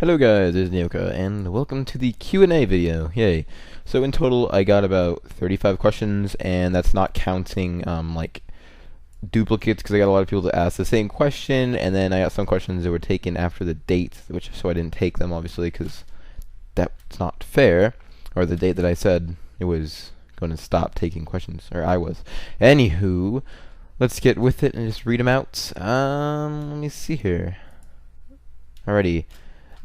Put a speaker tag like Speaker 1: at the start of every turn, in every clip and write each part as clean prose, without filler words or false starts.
Speaker 1: Hello guys, this is Neoka, and welcome to the Q&A video. Yay. So in total, I got about 35 questions, and that's not counting, like, duplicates, because I got a lot of people to ask the same question, and then I got some questions that were taken after the date, so I didn't take them, obviously, because that's not fair, or the date that I said it was going to stop taking questions, or I was. Anywho, let's get with it and just read them out. Let me see here. Alrighty.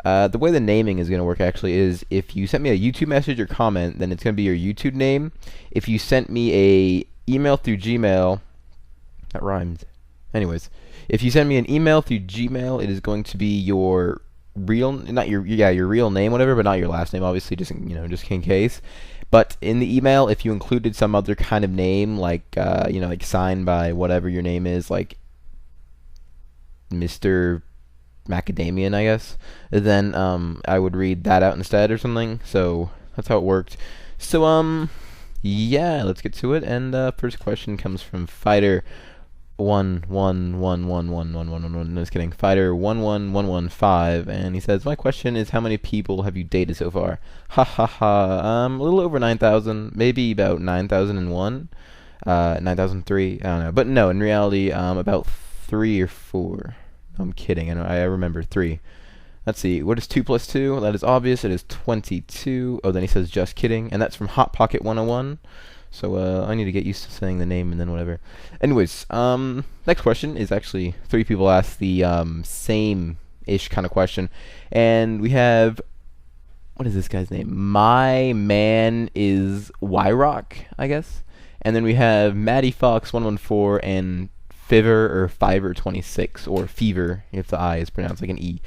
Speaker 1: The way the naming is going to work actually is if you sent me a YouTube message or comment, then it's going to be your YouTube name. If you sent me a email through Gmail, that rhymed. Anyways, if you send me an email through Gmail, it is going to be your real, not your, yeah, your real name, whatever, but not your last name, obviously, just just in case. But in the email, if you included some other kind of name, like like signed by whatever your name is, like Mr. Macadamian, I guess, then I would read that out instead or something. So that's how it worked. So yeah, let's get to it. And first question comes from Fighter 1111111. No, just kidding. Fighter 11115, and he says, "My question is, how many people have you dated so far?" Ha ha ha. A little over 9,000, maybe about 9,001, 9,003. I don't know, but no, in reality, about 3 or 4. I'm kidding. I remember 3. Let's see. What is 2 plus 2? That is obvious. It is 22. Oh, then he says just kidding, and that's from Hot Pocket 101. So I need to get used to saying the name and then whatever. Anyways, next question is actually 3 people asked the same-ish kind of question, and we have, what is this guy's name? My man is Wyrock, I guess. And then we have Maddie Fox 114 and Fiver 26, or Fever if the I is pronounced like an E.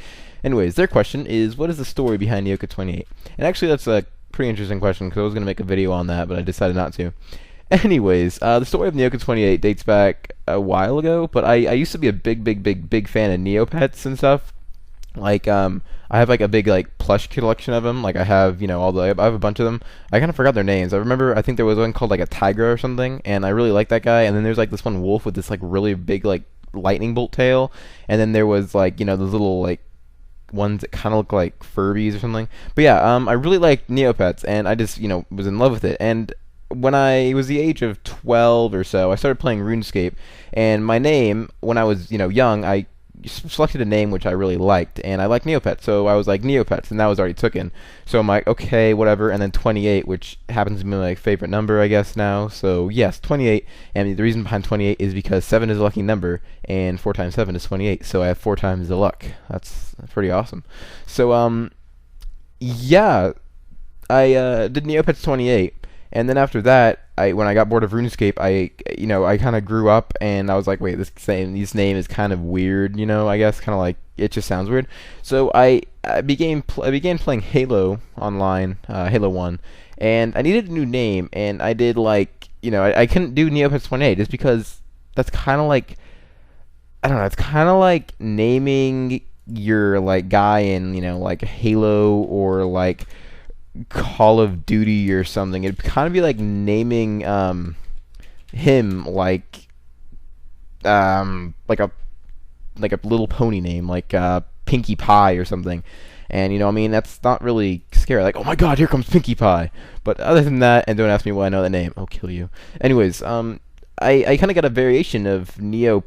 Speaker 1: Anyways, their question is, what is the story behind Neoka 28? And actually, that's a pretty interesting question, because I was going to make a video on that, but I decided not to. Anyways, the story of Neoka 28 dates back a while ago, but I used to be a big fan of Neopets and stuff. Like, I have like a big like plush collection of them. Like I have, I have a bunch of them. I kind of forgot their names. I remember, I think there was one called like a tiger or something, and I really liked that guy. And then there's like this one wolf with this like really big like lightning bolt tail. And then there was like, those little like ones that kind of look like Furbies or something. But yeah, I really liked Neopets, and I just, was in love with it. And when I was the age of 12 or so, I started playing RuneScape, and my name, when I was, young, I selected a name which I really liked, and I liked Neopets, so I was like Neopets, and that was already taken. So I'm like, okay, whatever, and then 28, which happens to be my favorite number, I guess, now. So yes, 28, and the reason behind 28 is because 7 is a lucky number, and 4 times 7 is 28, so I have 4 times the luck. That's pretty awesome. So, yeah, I did Neopets 28, and then after that, when I got bored of RuneScape, I kind of grew up, and I was like, wait, this name is kind of weird, I guess, kind of like, it just sounds weird. So I began playing Halo online, Halo 1, and I needed a new name, and I did like, I couldn't do Neopets 28 just because that's kind of like, I don't know, it's kind of like naming your like guy in, like Halo or like Call of Duty or something. It'd kind of be like naming him like a Little Pony name, like Pinkie Pie or something. And I mean, that's not really scary. Like, oh my God, here comes Pinkie Pie. But other than that, and don't ask me why I know that name, I'll kill you. Anyways, I kind of got a variation of Neoka.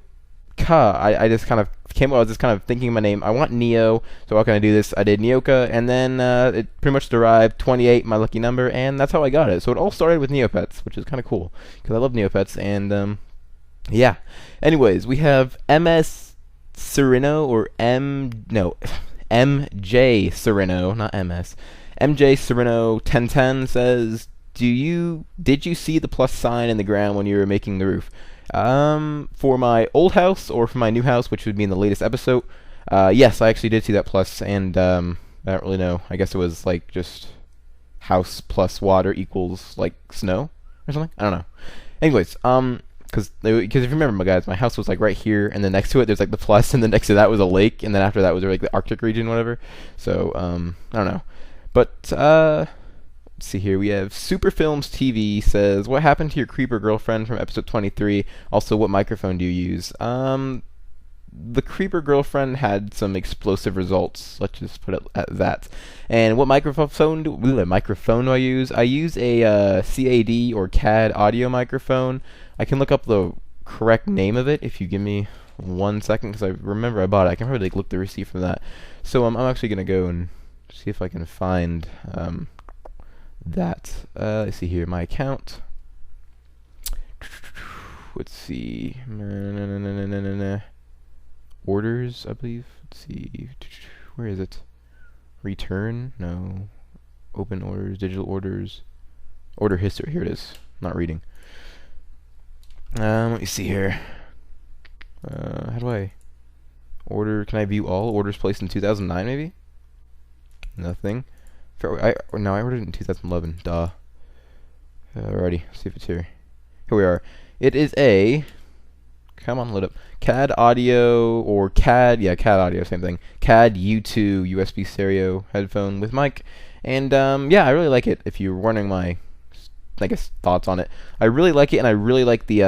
Speaker 1: I just kind of I was just kind of thinking of my name. I want Neo, so how can I do this? I did Neoka, and then it pretty much derived 28, my lucky number, and that's how I got it. So it all started with Neopets, which is kind of cool, because I love Neopets, and yeah. Anyways, we have MS Serino, or MJ Serino, not MS. MJ Serino 1010 says, did you see the plus sign in the ground when you were making the roof? For my old house or for my new house, which would be in the latest episode, yes, I actually did see that plus, and I don't really know. I guess it was like just house plus water equals like snow or something. I don't know. Anyways, because if you remember, guys, my house was like right here, and then next to it there's like the plus, and then next to that was a lake, and then after that was like the Arctic region, whatever. So I don't know, but let's see here. We have Super Films TV says, what happened to your creeper girlfriend from episode 23? Also, what microphone do you use? the creeper girlfriend had some explosive results. Let's just put it at that. And what microphone do I use? I use a CAD or CAD audio microphone. I can look up the correct name of it if you give me 1 second, because I remember I bought it. I can probably like look the receipt from that. So I'm actually gonna go and see if I can find that. Let's see here, my account. Let's see. Orders, I believe. Let's see. Where is it? Return? No. Open orders, digital orders. Order history. Here it is. Not reading. Let me see here. How do I order? Can I view all orders placed in 2009? Maybe. Nothing. No, I ordered it in 2011. Duh. Alrighty. See if it's here. Here we are. It is a. Come on, load up. CAD audio or CAD. Yeah, CAD audio. Same thing. CAD U2 USB stereo headphone with mic. And yeah, I really like it. If you're wondering my, I guess, thoughts on it, I really like it, and I really like the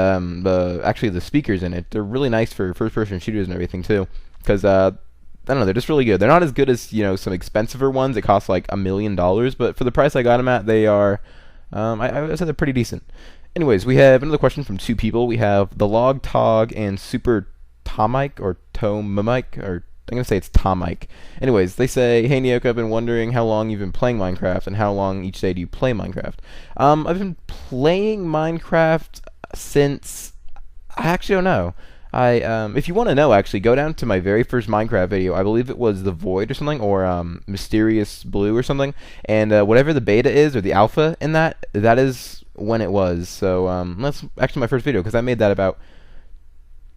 Speaker 1: actually the speakers in it. They're really nice for first-person shooters and everything too, because I don't know, they're just really good. They're not as good as, you know, some expensiver ones that cost like $1 million, but for the price I got them at, they are, I would say they're pretty decent. Anyways, we have another question from two people. We have the Log Tog and Super Tomike or Tomamike, or I'm gonna say it's Tomike. Anyways, they say, "Hey Neoka, I've been wondering how long you've been playing Minecraft and how long each day do you play Minecraft?" I've been playing Minecraft since, I actually don't know. If you want to know, actually, go down to my very first Minecraft video. I believe it was The Void or something, or Mysterious Blue or something. And whatever the beta is, or the alpha in that, that is when it was. So that's actually my first video, because I made that about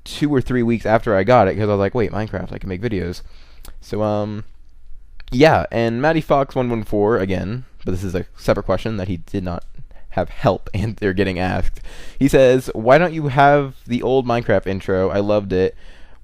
Speaker 1: 2 or 3 weeks after I got it, because I was like, wait, Minecraft, I can make videos. So yeah, and Matty Fox 114 again, but this is a separate question that he did not have help and they're getting asked. He says, "Why don't you have the old Minecraft intro? I loved it.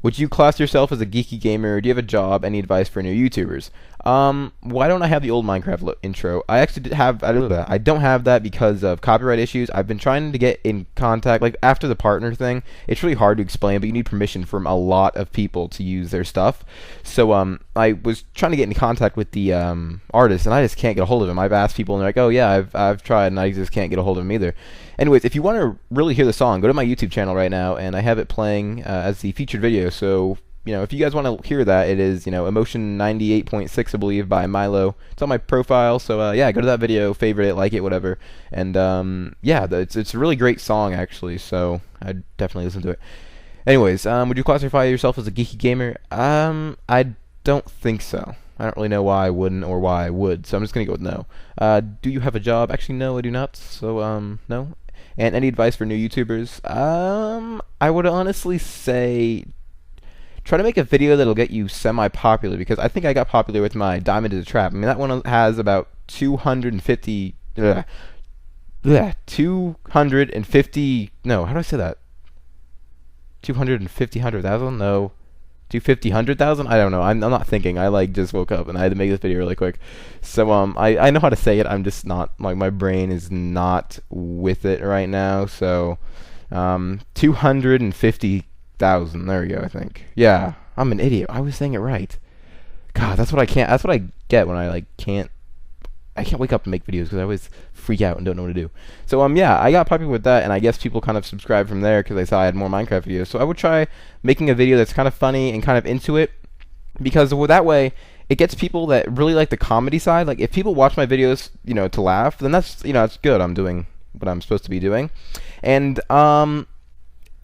Speaker 1: Would you class yourself as a geeky gamer? Do you have a job? Any advice for new YouTubers?" Why don't I have the old Minecraft intro? I actually did have, I don't have that because of copyright issues. I've been trying to get in contact, like after the partner thing, it's really hard to explain, but you need permission from a lot of people to use their stuff. So I was trying to get in contact with the artist, and I just can't get a hold of him. I've asked people, and they're like, "Oh yeah, I've tried, and I just can't get a hold of him either." Anyways, if you want to really hear the song, go to my YouTube channel right now, and I have it playing as the featured video. So, you know, if you guys want to hear that, it is, you know, Emotion 98.6, I believe, by Milo. It's on my profile, so yeah, go to that video, favorite it, like it, whatever. And yeah, it's a really great song, actually, so I'd definitely listen to it. Anyways, would you classify yourself as a geeky gamer? I don't think so. I don't really know why I wouldn't or why I would, so I'm just going to go with no. Do you have a job? Actually, no, I do not, so no. And any advice for new YouTubers? I would honestly say try to make a video that'll get you semi-popular, because I think I got popular with my Diamond is a Trap. I mean, that one has about 250, no, how do I say that? 100,000? No. 100,000? I don't know. I'm not thinking. I like just woke up and I had to make this video really quick. So I know how to say it. I'm just not, like, my brain is not with it right now. So 250,000. There we go, I think. Yeah, I'm an idiot. I was saying it right. God, that's what I get when I can't wake up and make videos, because I always freak out and don't know what to do. So yeah, I got popular with that, and I guess people kind of subscribed from there because they saw I had more Minecraft videos. So I would try making a video that's kind of funny and kind of into it, because that way it gets people that really like the comedy side. Like, if people watch my videos, you know, to laugh, then that's, you know, that's good. I'm doing what I'm supposed to be doing. And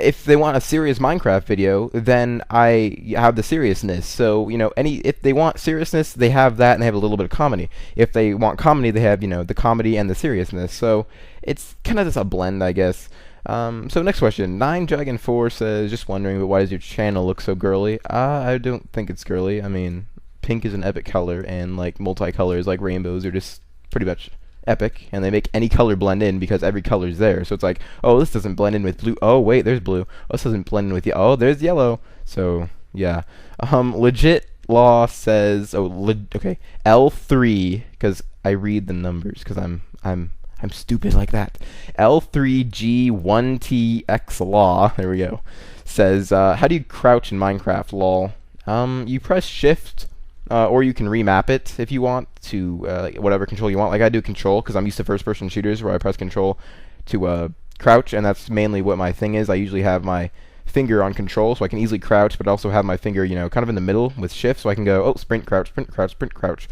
Speaker 1: if they want a serious Minecraft video, then I have the seriousness. So, you know, if they want seriousness, they have that, and they have a little bit of comedy. If they want comedy, they have, you know, the comedy and the seriousness. So it's kind of just a blend, I guess. So next question. 9Dragon4 says, "Just wondering, but why does your channel look so girly?" I don't think it's girly. I mean, pink is an epic color, and like multicolors like rainbows are just pretty much epic, and they make any color blend in because every color is there. So it's like, oh, this doesn't blend in with blue. Oh, wait, there's blue. Oh, this doesn't blend in with oh, there's yellow. So yeah. Legit Law says, okay, L3, because I read the numbers, because I'm stupid like that. L3G1TX Law. There we go. says, how do you crouch in Minecraft, lol? You press shift, or you can remap it if you want to like whatever control you want. Like I do control because I'm used to first-person shooters where I press control to crouch, and that's mainly what my thing is. I usually have my finger on control so I can easily crouch, but also have my finger, you know, kind of in the middle with shift so I can go, oh, sprint, crouch, sprint, crouch, sprint, crouch.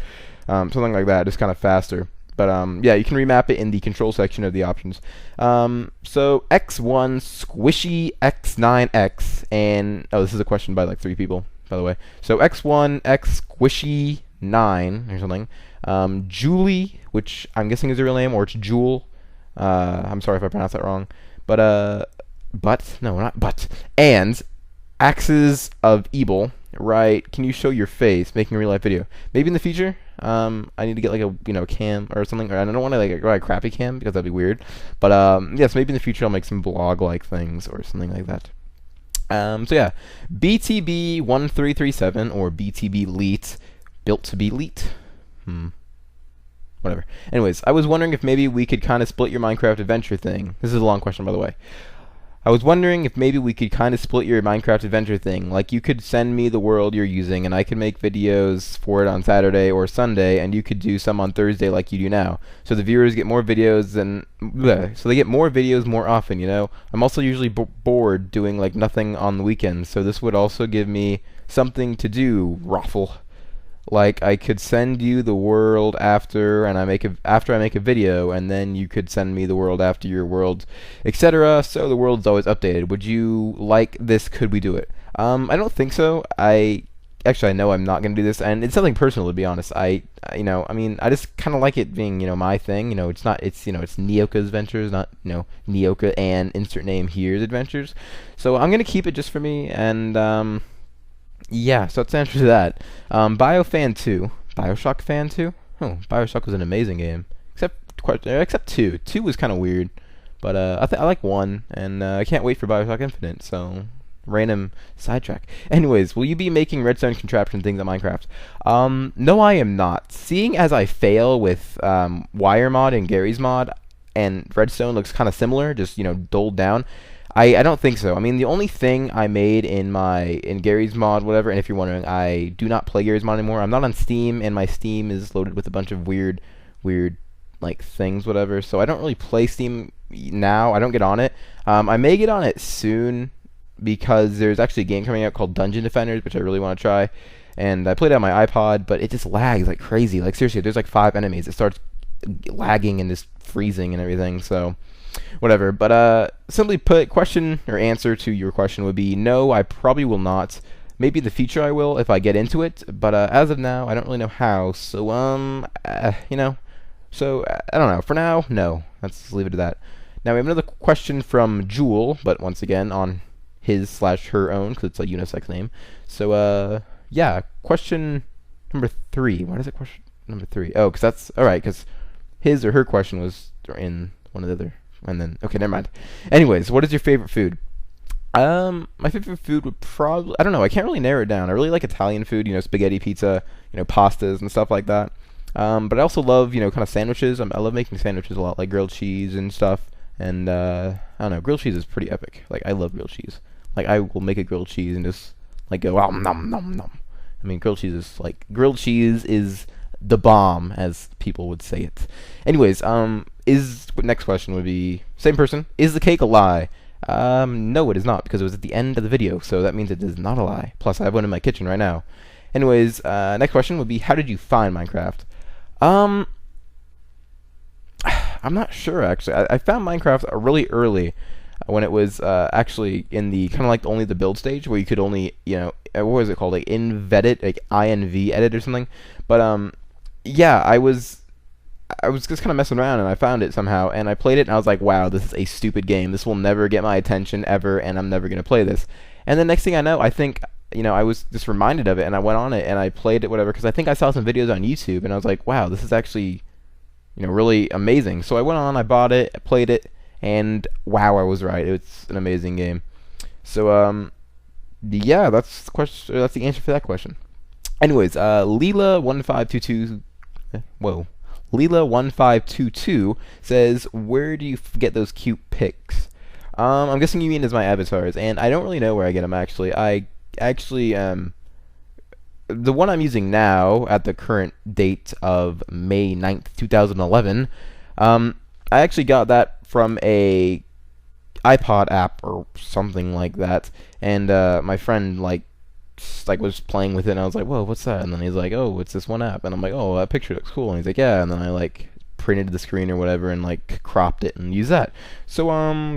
Speaker 1: Something like that, just kind of faster. But yeah, you can remap it in the control section of the options. So X1 Squishy X9X, and oh, this is a question by like 3 people, by the way. So X1 X Squishy 9 or something. Julie, which I'm guessing is her real name, or it's Jewel. I'm sorry if I pronounced that wrong. And Axes of Evil, right? Can you show your face making a real life video? Maybe in the future. I need to get like a cam or something. Or I don't want to like go a crappy cam because that'd be weird. But yes, maybe in the future I'll make some vlog like things or something like that. So yeah, BTB1337 or BTB Leet, built to be Leet. Whatever. Anyways, I was wondering if maybe we could kind of split your Minecraft adventure thing. This is a long question, by the way. I was wondering if maybe we could kind of split your Minecraft adventure thing. Like, you could send me the world you're using, and I could make videos for it on Saturday or Sunday, and you could do some on Thursday like you do now. So the viewers get more videos than... So they get more videos more often, you know? I'm also usually bored doing, like, nothing on the weekends, so this would also give me something to do, Raffle. Like, I could send you the world after I make a video, and then you could send me the world after your world, etc. So the world's always updated. Would you like this? Could we do it? I don't think so. I know I'm not gonna do this, and it's something personal, to be honest. I just kind of like it being, my thing. It's Neoka's Adventures, not, Neoka and insert name here's Adventures. So I'm gonna keep it just for me, and yeah, so that's the answer to that. Bioshock Fan 2? Oh, Bioshock was an amazing game. Except 2. 2 was kind of weird. But I like 1, and I can't wait for Bioshock Infinite, so... Random sidetrack. Anyways, will you be making redstone contraption things on Minecraft? No, I am not. Seeing as I fail with Wire Mod and Gary's Mod, and redstone looks kind of similar, just, dulled down, I don't think so. I mean, the only thing I made in Gary's Mod, whatever, and if you're wondering, I do not play Gary's Mod anymore. I'm not on Steam, and my Steam is loaded with a bunch of weird, like, things, whatever. So I don't really play Steam now. I don't get on it. I may get on it soon, because there's actually a game coming out called Dungeon Defenders, which I really want to try. And I played it on my iPod, but it just lags like crazy. Like, seriously, there's like 5 enemies. It starts lagging and just freezing and everything, so... whatever, but simply put, question or answer to your question would be no, I probably will not. Maybe in the future I will if I get into it, but as of now, I don't really know how. So so I don't know. For now, no. Let's leave it at that. Now we have another question from Jewel, but once again on his/her own because it's a unisex name. So yeah, question number 3. Why is it question number 3? Oh, because that's all right. Because his or her question was in one of the other. And then, okay, never mind. Anyways, what is your favorite food? My favorite food would probably, I don't know, I can't really narrow it down. I really like Italian food, spaghetti, pizza, pastas and stuff like that. But I also love, kind of sandwiches. I love making sandwiches a lot, like grilled cheese and stuff. And, I don't know, grilled cheese is pretty epic. Like, I love grilled cheese. Like, I will make a grilled cheese and just, like, go, nom, nom, nom. I mean, grilled cheese is the bomb, as people would say it. Anyways, next question would be, same person, is the cake a lie? No, it is not, because it was at the end of the video, so that means it is not a lie. Plus, I have one in my kitchen right now. Anyways, next question would be, how did you find Minecraft? I'm not sure, actually. I found Minecraft really early, when it was actually in the kind of like only the build stage, where you could only, what was it called, like InVedit, like INV edit or something. But yeah, I was just kind of messing around, and I found it somehow, and I played it, and I was like, wow, this is a stupid game. This will never get my attention ever, and I'm never going to play this. And the next thing I know, I think, I was just reminded of it, and I went on it, and I played it, whatever, because I think I saw some videos on YouTube, and I was like, wow, this is actually, really amazing. So I went on, I bought it, I played it, and wow, I was right. It's an amazing game. So, yeah, that's the question. That's the answer for that question. Anyways, Leela1522, Leela1522 says, where do you get those cute pics? I'm guessing you mean as my avatars, and I don't really know where I get them actually. I actually the one I'm using now at the current date of May 9th, 2011, I actually got that from a iPod app or something like that, and my friend was playing with it, and I was like, whoa, what's that? And then he's like, oh, it's this one app, and I'm like, oh, that picture looks cool, and he's like, yeah, and then I printed the screen or whatever and cropped it and used that. So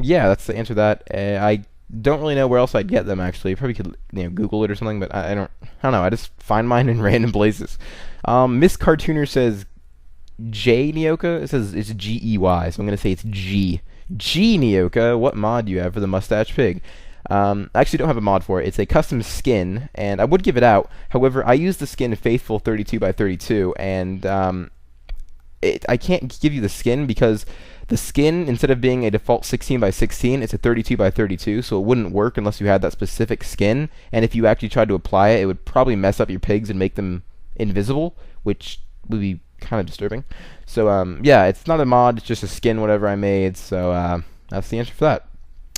Speaker 1: yeah, that's the answer to that. I don't really know where else I'd get them actually. Probably could Google it or something, but I don't know. I just find mine in random places. Miss Cartooner says J Neoka. It says it's Gey, so I'm gonna say it's G Neoka. What mod do you have for the mustache pig? I actually don't have a mod for it. It's a custom skin, and I would give it out. However, I use the skin Faithful 32x32, and I can't give you the skin because the skin, instead of being a default 16x16, it's a 32x32, so it wouldn't work unless you had that specific skin. And if you actually tried to apply it, it would probably mess up your pigs and make them invisible, which would be kind of disturbing. So yeah, it's not a mod, it's just a skin, whatever I made. So that's the answer for that.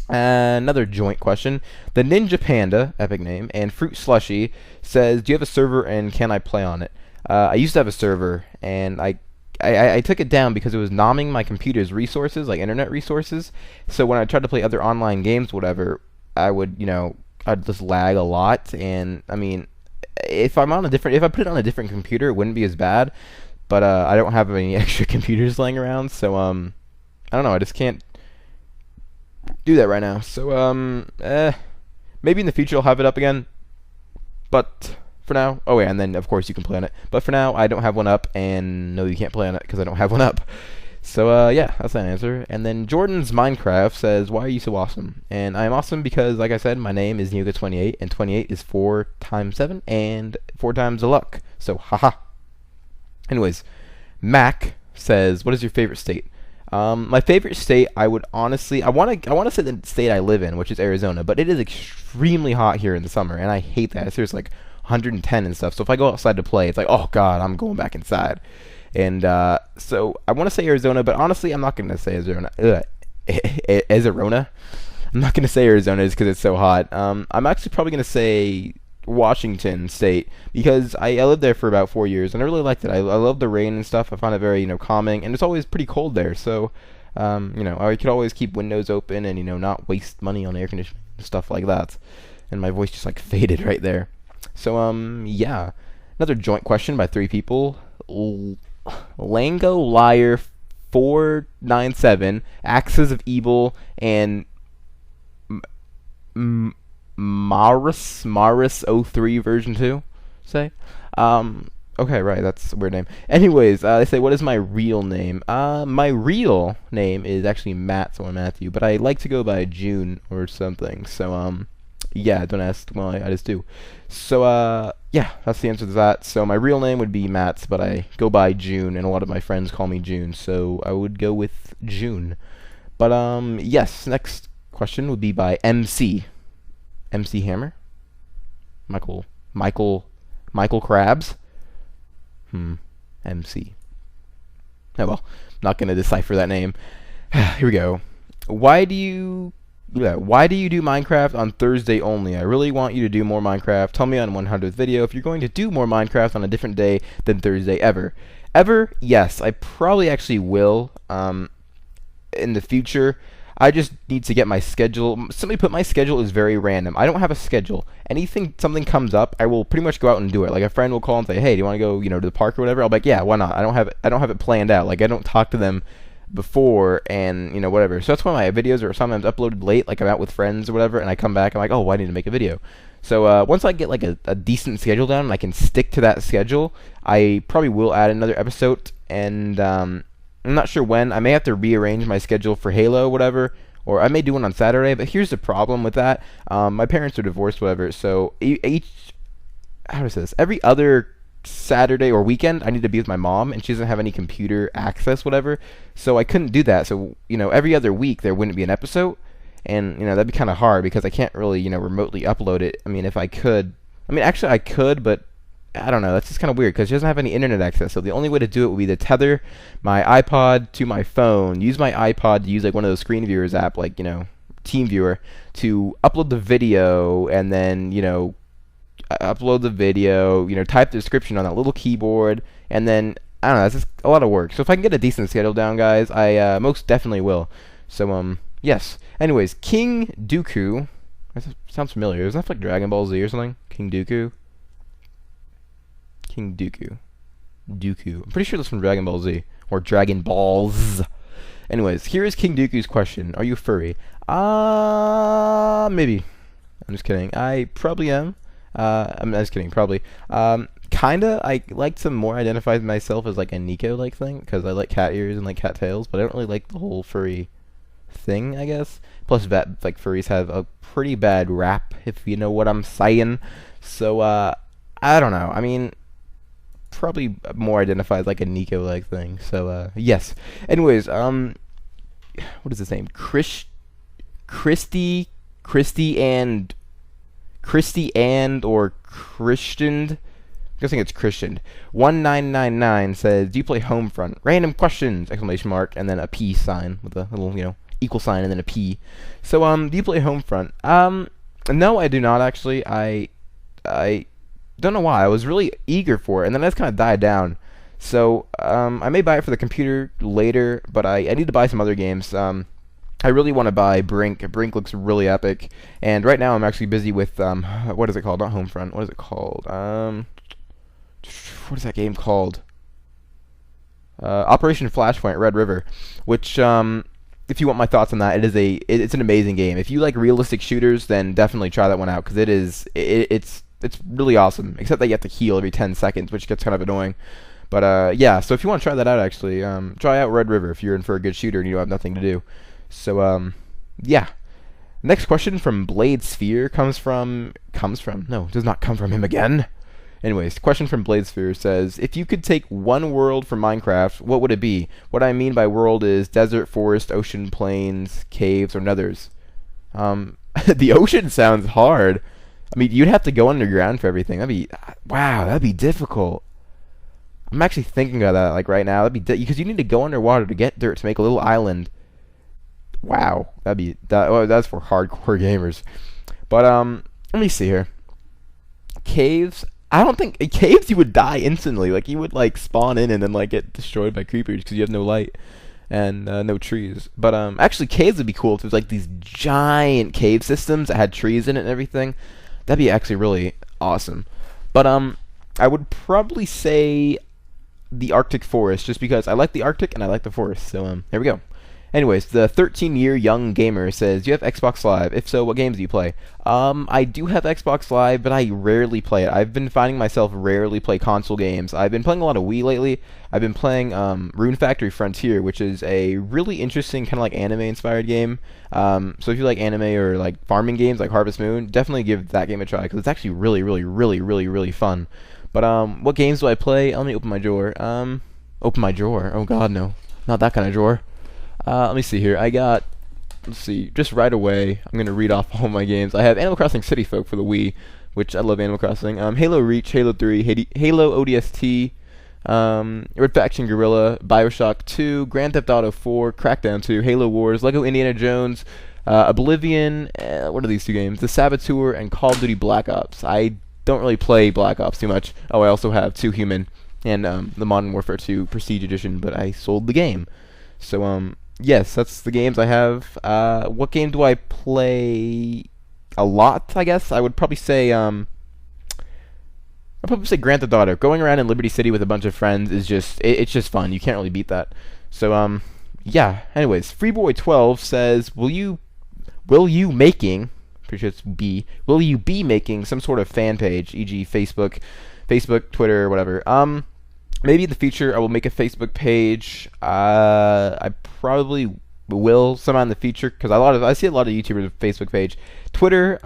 Speaker 1: Another joint question. The Ninja Panda, epic name, and Fruit Slushy says, do you have a server and can I play on it? I used to have a server, and I took it down because it was nomming my computer's resources, like internet resources. So when I tried to play other online games, whatever, I would, I'd just lag a lot. And I mean, if I put it on a different computer, it wouldn't be as bad. But I don't have any extra computers laying around, so I don't know. I just can't do that right now. So maybe in the future I'll have it up again. But for now, oh yeah, and then of course you can play on it. But for now, I don't have one up, and no, you can't play on it because I don't have one up. So yeah, that's that answer. And then Jordan's Minecraft says, why are you so awesome? And I'm awesome because, like I said, my name is Neoka28, and 28 is 4 times 7 and 4 times the luck. So haha. Anyways, Mac says, what is your favorite state? My favorite state, I want to say the state I live in, which is Arizona, but it is extremely hot here in the summer, and I hate that. It's like 110 and stuff. So if I go outside to play, it's like, oh god, I'm going back inside. And so I want to say Arizona, but honestly, I'm not going to say Arizona. Arizona. I'm not going to say Arizona just because it's so hot. I'm actually probably going to say Washington State because I lived there for about 4 years and I really liked it. I love the rain and stuff. I found it very calming, and it's always pretty cold there. So I could always keep windows open and not waste money on air conditioning and stuff like that. And my voice just faded right there. So yeah, another joint question by 3 people. Lango Liar 497, Axes of Evil, and Maris 03 version 2 say. Okay, right, that's a weird name. Anyways, they say, what is my real name? My real name is actually Matt, so I'm Matthew, but I like to go by June or something. So yeah, don't ask why, I just do. So yeah, that's the answer to that. So my real name would be Matt, but I go by June, and a lot of my friends call me June, so I would go with June. But yes, next question would be by MC Hammer, Michael Krabs. MC. Oh well, not gonna decipher that name. Here we go. Why do you do Minecraft on Thursday only? I really want you to do more Minecraft. Tell me on 100th video if you're going to do more Minecraft on a different day than Thursday ever. Yes, I probably actually will in the future. I just need to get my schedule. Simply put, my schedule is very random. I don't have a schedule. Something comes up, I will pretty much go out and do it. Like a friend will call and say, "Hey, do you want to go, to the park or whatever?" I'll be like, "Yeah, why not?" I don't have it planned out. Like I don't talk to them before and whatever. So that's why my videos are sometimes uploaded late. Like I'm out with friends or whatever, and I come back, I'm like, "Oh, I need to make a video." So once I get a decent schedule down and I can stick to that schedule, I probably will add another episode. And I'm not sure when. I may have to rearrange my schedule for Halo, whatever, or I may do one on Saturday. But here's the problem with that: my parents are divorced, whatever. So every other Saturday or weekend, I need to be with my mom, and she doesn't have any computer access, whatever. So I couldn't do that. So every other week there wouldn't be an episode, and that'd be kind of hard because I can't really remotely upload it. I mean, if I could, actually I could, but I don't know, that's just kind of weird because she doesn't have any internet access. So the only way to do it would be to tether my iPod to my phone, use my iPod to use one of those screen viewers app, TeamViewer to upload the video and then, you know, upload the video, you know, type the description on that little keyboard, and then, I don't know, that's just a lot of work. So if I can get a decent schedule down, guys, I most definitely will. So, yes. Anyways, King Dooku. That sounds familiar. Isn't that like Dragon Ball Z or something? King Dooku? King Dooku. Dooku. I'm pretty sure that's from Dragon Ball Z. Or Dragon Balls. Anyways, here is King Dooku's question. Are you furry? Maybe. I'm just kidding. I probably am. I'm just kidding. Probably. Kinda. I like to more identify myself as like a Nico-like thing, because I like cat ears and like cat tails, but I don't really like the whole furry thing, I guess. Plus, like furries have a pretty bad rap, if you know what I'm saying. So, I don't know. I mean, probably more identified like a Nico-like thing. So, yes. Anyways, what is his name? Christy or Christian? I'm guessing it's Christian. 1999 says, "Do you play Homefront?" Random questions! Exclamation mark, and then a peace sign with a little, you know, equal sign and then a P. So, do you play Homefront? No, I do not actually. I don't know why. I was really eager for it, and then I just kind of died down. So, I may buy it for the computer later, but I need to buy some other games. I really want to buy Brink. Brink looks really epic, and right now I'm actually busy with, what is it called? Not Homefront. What is it called? What is that game called? Operation Flashpoint Red River, which, if you want my thoughts on that, it's an amazing game. If you like realistic shooters, then definitely try that one out, because it's really awesome. Except that you have to heal every 10 seconds, which gets kind of annoying. But yeah, so if you want to try that out, actually, try out Red River if you're in for a good shooter and you don't have nothing to do. So yeah. Next question from Blade Sphere does not come from him again. Anyways, question from Blade Sphere says, if you could take one world from Minecraft, what would it be? What I mean by world is desert, forest, ocean, plains, caves, or nethers. The ocean sounds hard. I mean, you'd have to go underground for everything. That'd be difficult. I'm actually thinking of that, like, right now. Because you need to go underwater to get dirt to make a little island. Wow. That's for hardcore gamers. But, let me see here. Caves. I don't think caves you would die instantly. Like, you would like spawn in and then like get destroyed by creepers because you have no light and no trees. But actually caves would be cool if there's like these giant cave systems that had trees in it and everything. That'd be actually really awesome. But I would probably say the Arctic forest, just because I like the Arctic and I like the forest. So there we go. Anyways, the 13-year young gamer says, do you have Xbox Live? If so, what games do you play? I do have Xbox Live, but I rarely play it. I've been finding myself rarely play console games. I've been playing a lot of Wii lately. I've been playing Rune Factory Frontier, which is a really interesting kind of like anime-inspired game. So if you like anime or like farming games like Harvest Moon, definitely give that game a try, because it's actually really, really, really, really, really fun. But what games do I play? Let me open my drawer. Open my drawer? Oh god, no. Not that kind of drawer. Let me see here. Let's see, just right away, I'm going to read off all my games. I have Animal Crossing City Folk for the Wii, which I love Animal Crossing. Halo Reach, Halo 3, Halo ODST, Red Faction Guerrilla, Bioshock 2, Grand Theft Auto 4, Crackdown 2, Halo Wars, Lego Indiana Jones, Oblivion, what are these two games? The Saboteur, and Call of Duty Black Ops. I don't really play Black Ops too much. Oh, I also have 2 Human and the Modern Warfare 2 Prestige Edition, but I sold the game. So, yes, that's the games I have. What game do I play a lot, I guess? I would probably say, Grand Theft Auto. Going around in Liberty City with a bunch of friends is just, it's just fun. You can't really beat that. So, yeah. Anyways, Freeboy12 says, will you making, pretty sure it's B, will you be making some sort of fan page, e.g. Facebook, Twitter, whatever? Maybe in the future I will make a Facebook page. I probably will somehow in the future, because I see a lot of YouTubers with a Facebook page. Twitter,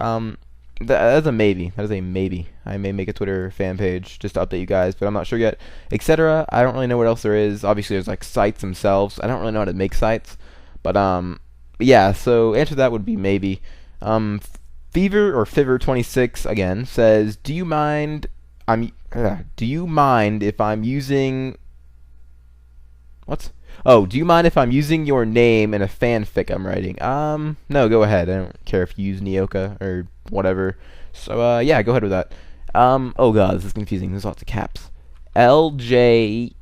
Speaker 1: that's a maybe. That is a maybe. I may make a Twitter fan page just to update you guys, but I'm not sure yet. Etc. I don't really know what else there is. Obviously, there's like sites themselves. I don't really know how to make sites, but yeah. So answer to that would be maybe. Fever or Fiver26 again says, do you mind if I'm using Oh, do you mind if I'm using your name in a fanfic I'm writing? No, go ahead. I don't care if you use Neoka or whatever. So, yeah, go ahead with that. Oh god, this is confusing. There's lots of caps. LJ.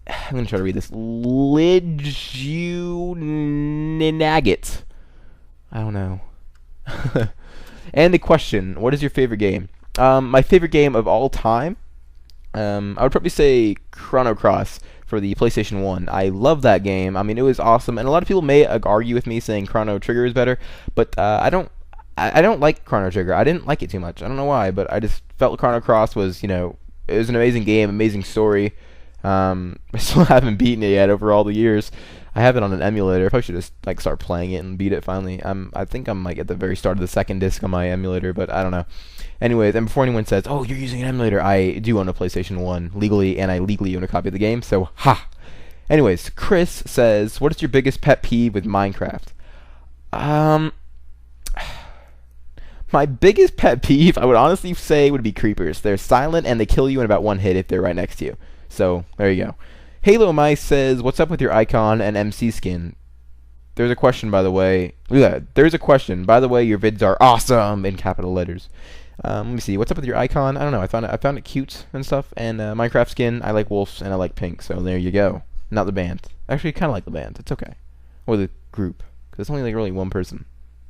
Speaker 1: I'm gonna try to read this. Lidjuninaggit. I don't know. And the question: what is your favorite game? My favorite game of all time. I would probably say Chrono Cross for the PlayStation 1. I love that game. I mean, it was awesome, and a lot of people may argue with me saying Chrono Trigger is better, but I don't. I don't like Chrono Trigger. I didn't like it too much. I don't know why, but I just felt Chrono Cross was, it was an amazing game, amazing story. I still haven't beaten it yet over all the years. I have it on an emulator. I probably should just start playing it and beat it finally. I think I'm at the very start of the second disc on my emulator, but I don't know. Anyways, and before anyone says, "Oh, you're using an emulator," I do own a PlayStation 1 legally, and I legally own a copy of the game. So, ha. Anyways, Chris says, "What is your biggest pet peeve with Minecraft?" My biggest pet peeve, I would honestly say, would be creepers. They're silent and they kill you in about one hit if they're right next to you. So, there you go. Halo Mice says, "What's up with your icon and MC skin?" There's a question, by the way. Look at that. There's a question. By the way, your vids are awesome in capital letters. Let me see. What's up with your icon? I don't know. I found it cute and stuff. And Minecraft skin, I like wolves and I like pink. So there you go. Not the band. Actually, kind of like the band. It's okay. Or the group. Because it's only really one person.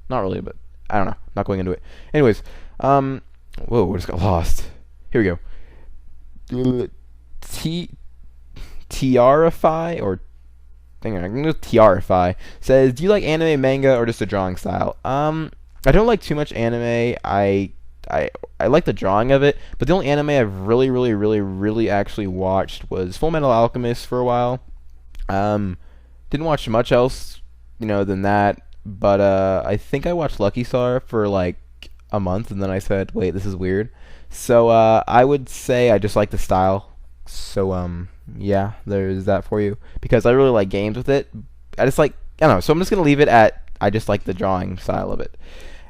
Speaker 1: Not really, but I don't know. Not going into it. Anyways, whoa, I just got lost. Here we go. Tiarify or I'm gonna go Tiarify says, "Do you like anime, manga, or just a drawing style?" I don't like too much anime. I like the drawing of it, but the only anime I've really actually watched was Full Metal Alchemist for a while. Didn't watch much else, than that. But I think I watched Lucky Star for like a month, and then I said, "Wait, this is weird." So I would say I just like the style. So yeah, there's that for you. Because I really like games with it. I don't know. So I'm just gonna leave it at I just like the drawing style of it.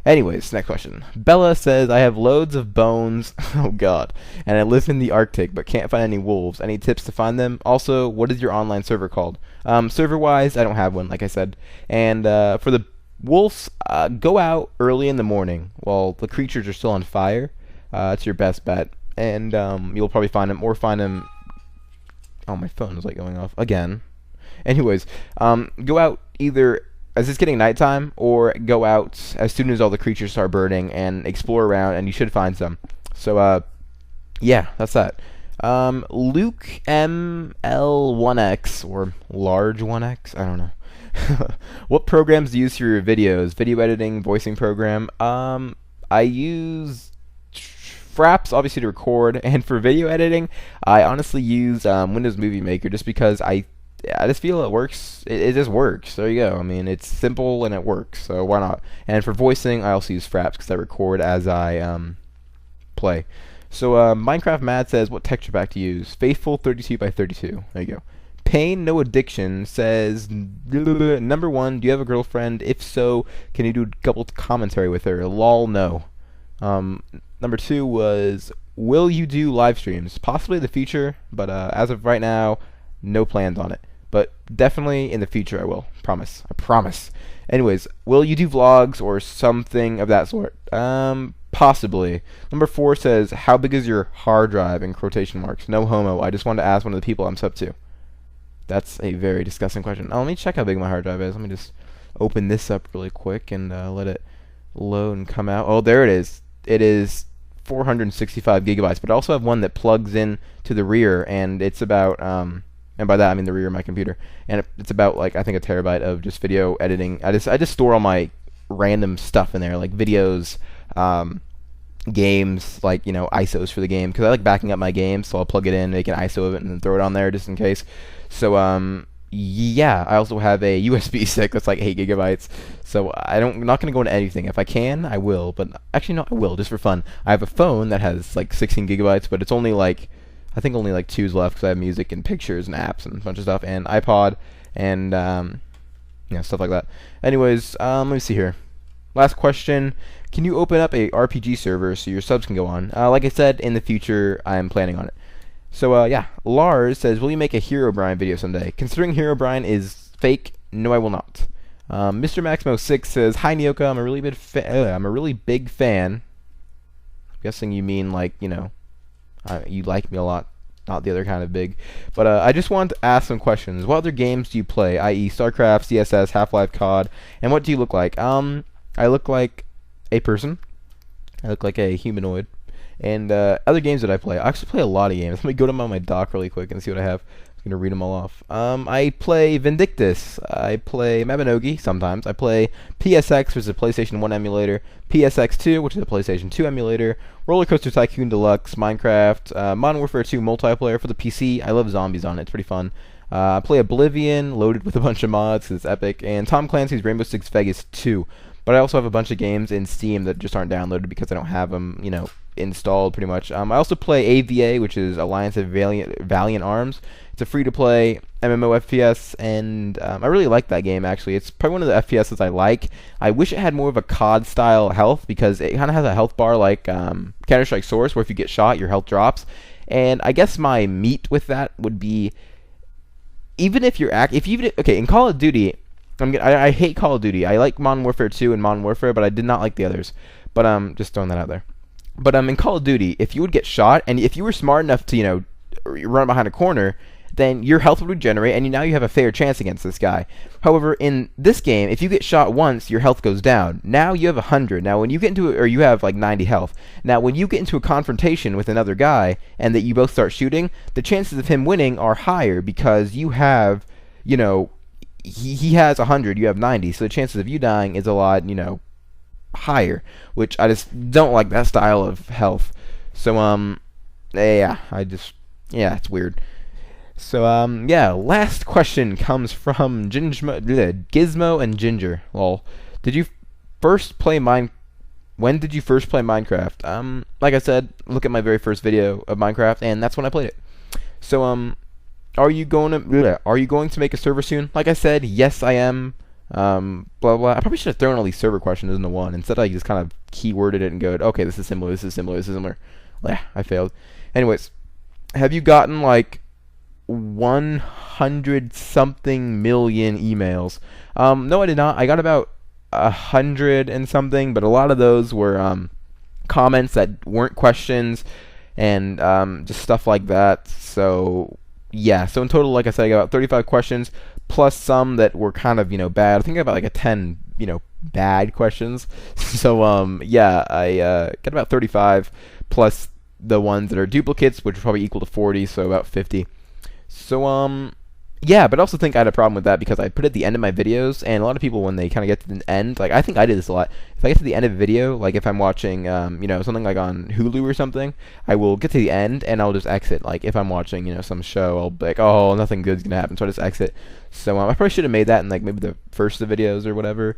Speaker 1: Anyways, next question. Bella says, "I have loads of bones." Oh god. "And I live in the Arctic, but can't find any wolves. Any tips to find them? Also, what is your online server called?" Server-wise, I don't have one, like I said. And for the wolves, go out early in the morning while the creatures are still on fire. It's your best bet. And you'll probably find them, or find them... Oh, my phone is going off again. Anyways, go out either as it's getting nighttime, or go out as soon as all the creatures start burning and explore around, and you should find some. So, yeah, that's that. Luke ML1X, or Large 1X, I don't know. "What programs do you use for your videos? Video editing, voicing program?" I use Fraps, obviously, to record, and for video editing, I honestly use Windows Movie Maker, just because I just feel it works. It just works. There you go. I mean, it's simple and it works, so why not? And for voicing, I also use Fraps because I record as I play. So Minecraft Mad says, "What texture pack to use?" Faithful 32x32. There you go. Pain No Addiction says, "Number 1, do you have a girlfriend? If so, can you do double commentary with her?" Lol, no. Number 2 was, "Will you do live streams?" Possibly in the future, but as of right now, no plans on it. But definitely in the future I will. Promise. I promise. Anyways, will you do vlogs or something of that sort? Possibly. Number 4 says, "How big is your hard drive?" in quotation marks. No homo. I just wanted to ask one of the people I'm sub to. That's a very disgusting question. Let me check how big my hard drive is. Let me just open this up really quick and let it load and come out. Oh, there it is. It is 465 gigabytes, but I also have one that plugs in to the rear, and it's about and by that I mean the rear of my computer, and it's about I think a terabyte of just video editing. I just store all my random stuff in there, like videos, games, ISOs for the game, because I like backing up my games, so I'll plug it in, make an ISO of it, and then throw it on there just in case. So yeah, I also have a USB stick that's 8 gigabytes. So I'm not going to go into anything. If I can, I will. But actually, no, I will, just for fun. I have a phone that has 16 gigabytes, but it's only I think only 2's left, because I have music and pictures and apps and a bunch of stuff, and iPod and stuff like that. Anyways, let me see here. Last question. Can you open up a RPG server so your subs can go on? Like I said, in the future, I'm planning on it. So yeah, Lars says, will you make a Herobrine video someday? Considering Herobrine is fake, no, I will not. Mr. Maximo6 says, hi Neoka, I'm a really big fan. I'm guessing you mean like, you know, you like me a lot, not the other kind of big. But I just wanted to ask some questions. What other games do you play, i.e. StarCraft, CSS, Half-Life, COD, and what do you look like? I look like a person. I look like a humanoid. And other games that I play. I actually play a lot of games. Let me go to my dock really quick and see what I have. I'm going to read them all off. I play Vindictus. I play Mabinogi sometimes. I play PSX, which is a PlayStation 1 emulator. PSX2, which is a PlayStation 2 emulator. Roller Coaster Tycoon Deluxe. Minecraft. Modern Warfare 2 multiplayer for the PC. I love zombies on it. It's pretty fun. I play Oblivion, loaded with a bunch of mods. It's epic. And Tom Clancy's Rainbow Six Vegas 2. But I also have a bunch of games in Steam that just aren't downloaded because I don't have them, you know, installed pretty much. I also play AVA, which is Alliance of Valiant Arms. It's a free-to-play MMO FPS, and I really like that game, actually. It's probably one of the FPSs I like. I wish it had more of a COD-style health, because it kind of has a health bar like Counter-Strike Source, where if you get shot, your health drops. And I guess my meat with that would be, even if you're okay, in Call of Duty, I hate Call of Duty. I like Modern Warfare 2 and Modern Warfare, but I did not like the others. But just throwing that out there. But in Call of Duty, if you would get shot, and if you were smart enough to, you know, run behind a corner, then your health would regenerate, and now you have a fair chance against this guy. However, in this game, if you get shot once, your health goes down. Now you have 100. Now when you get into or you have like 90 health. Now when you get into a confrontation with another guy, and that you both start shooting, the chances of him winning are higher because you have, you know, he has 100, you have 90, so the chances of you dying is a lot, you know, higher, which I just don't like that style of health. So yeah, it's weird. So yeah, last question comes from Gizmo and Ginger. Lol. When did you first play Minecraft? Like I said, look at my very first video of Minecraft, and that's when I played it. So are you going to make a server soon? Like I said, yes I am. Blah blah. I probably should have thrown all these server questions into one. Instead, I just kind of keyworded it and go, okay, this is similar, this is similar, this is similar. Yeah, I failed. Anyways, have you gotten like 100 something million emails? No, I did not. I got about 100 and something, but a lot of those were comments that weren't questions and just stuff like that. So yeah, so in total, like I said, I got about 35 questions plus some that were kind of, you know, bad. I think I got like a 10, you know, bad questions. So yeah, I got about 35 plus the ones that are duplicates, which are probably equal to 40, so about 50. So yeah, but I also think I had a problem with that because I put it at the end of my videos, and a lot of people, when they kind of get to the end, like I think I did this a lot. If I get to the end of a video, like if I'm watching, you know, something like on Hulu or something, I will get to the end and I'll just exit. Like if I'm watching, you know, some show, I'll be like, oh, nothing good's gonna happen, so I just exit. So I probably should have made that in like maybe the first of the videos or whatever.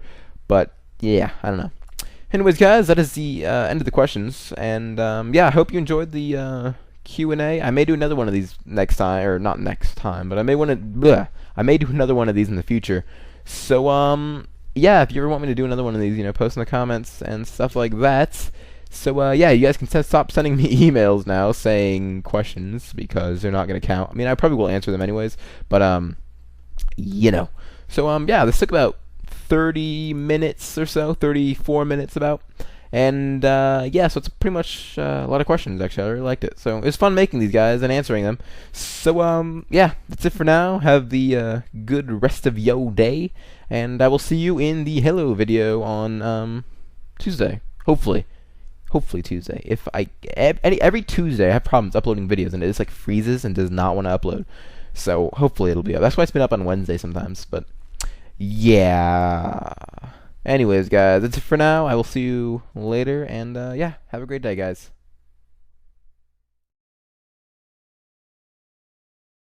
Speaker 1: But yeah, I don't know. Anyways, guys, that is the end of the questions, and yeah, I hope you enjoyed the Q&A. I may do another one of these next time, or not next time, but I may do another one of these in the future. So yeah, if you ever want me to do another one of these, you know, post in the comments and stuff like that. So yeah, you guys can stop sending me emails now saying questions because they're not gonna count. I mean, I probably will answer them anyways, but you know. So yeah, this took about 30 minutes or so, 34 minutes about. And yeah, so it's pretty much a lot of questions, actually. I really liked it. So it was fun making these guys and answering them. So yeah, that's it for now. Have the good rest of your day, and I will see you in the Hello video on Tuesday. Hopefully Tuesday. If every Tuesday I have problems uploading videos, and it just like freezes and does not want to upload. So hopefully it'll be up. That's why it's been up on Wednesday sometimes. But yeah. Anyways, guys, that's it for now. I will see you later, and yeah, have a great day, guys.